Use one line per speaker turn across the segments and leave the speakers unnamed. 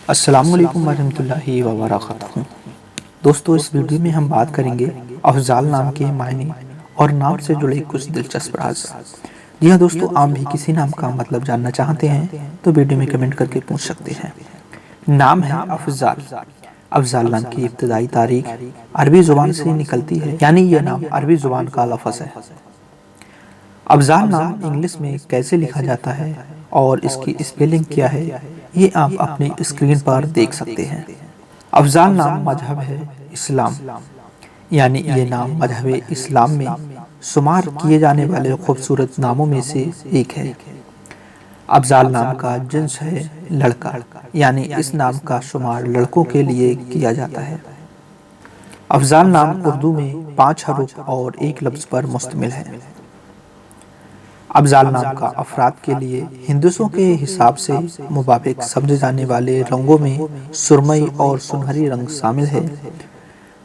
السلام علیکم ورحمۃ اللہ وبرکاتہ۔ دوستو، اس ویڈیو میں ہم بات کریں گے افضال نام کے معنی اور نام سے جڑے کچھ دلچسپ راز۔ جی ہاں دوستو، آپ بھی کسی نام کا مطلب جاننا چاہتے ہیں تو ویڈیو میں کمنٹ کر کے پوچھ سکتے ہیں۔ نام ہے افضال۔ افضال نام کی ابتدائی تاریخ عربی زبان سے نکلتی ہے، یعنی یہ نام عربی زبان کا لفظ ہے۔ افضال نام انگلش میں کیسے لکھا جاتا ہے اور اس کی اسپیلنگ کیا ہے، یہ آپ اپنی اسکرین پر دیکھ سکتے ہیں۔ افضال نام مذہب ہے اسلام، یعنی یہ نام مذہب اسلام میں شمار کیے جانے والے خوبصورت ناموں میں سے ایک ہے۔ افضال نام کا جنس ہے لڑکا، یعنی اس نام کا شمار لڑکوں کے لیے کیا جاتا ہے۔ افضال نام اردو میں 5 حروف اور ایک لفظ پر مشتمل ہے۔ افضال نام کا افراد کے لیے ہندسوں کے حساب سے مطابق سمجھے جانے والے رنگوں میں سرمئی اور سنہری رنگ شامل ہے،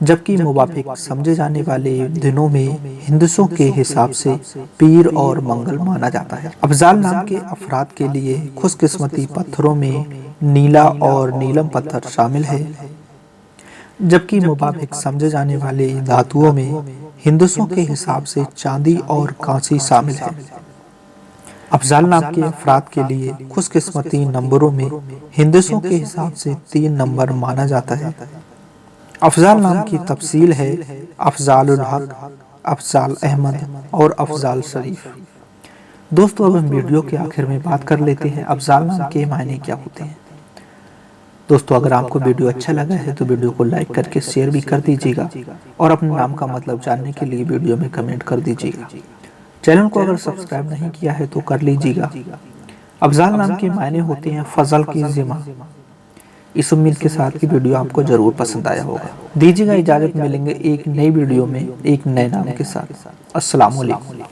جبکہ مطابق سمجھے جانے والے دنوں میں ہندسوں کے حساب سے پیر اور منگل مانا جاتا ہے۔ افضال نام کے افراد کے لیے خوش قسمتی پتھروں میں نیلا اور نیلم پتھر شامل ہے، جبکہ مطابق سمجھے جانے والے دھاتوں میں ہندسوں کے حساب سے چاندی اور کانسی شامل ہے۔ افضال نام کے افراد کے لیے خوش قسمتی نمبروں میں ہندسوں کے حساب سے 3 نمبر مانا جاتا ہے۔ افضال نام کی تفصیل ہے افضال الحق، افضال احمد اور افضال شریف۔ دوستو، اب ہم ویڈیو کے آخر میں بات کر لیتے ہیں افضال نام کے معنی کیا ہوتے ہیں۔ دوستو، اگر آپ کو ویڈیو اچھا لگا ہے تو ویڈیو کو لائک کر کے شیئر بھی کر دیجیے گا، اور اپنے نام کا مطلب جاننے کے لیے ویڈیو میں کمنٹ کر دیجیے گا۔ چینل کو اگر سبسکرائب نہیں کیا ہے تو کر لیجیے گا۔ افضال نام کے معنی ہوتے ہیں فضل کی جمع۔ اس امید کے ساتھ کی ویڈیو آپ کو ضرور پسند آیا ہوگا۔ دیجیے گا اجازت، ملیں گے ایک نئی ویڈیو میں ایک نئے نام کے ساتھ۔ السلام علیکم۔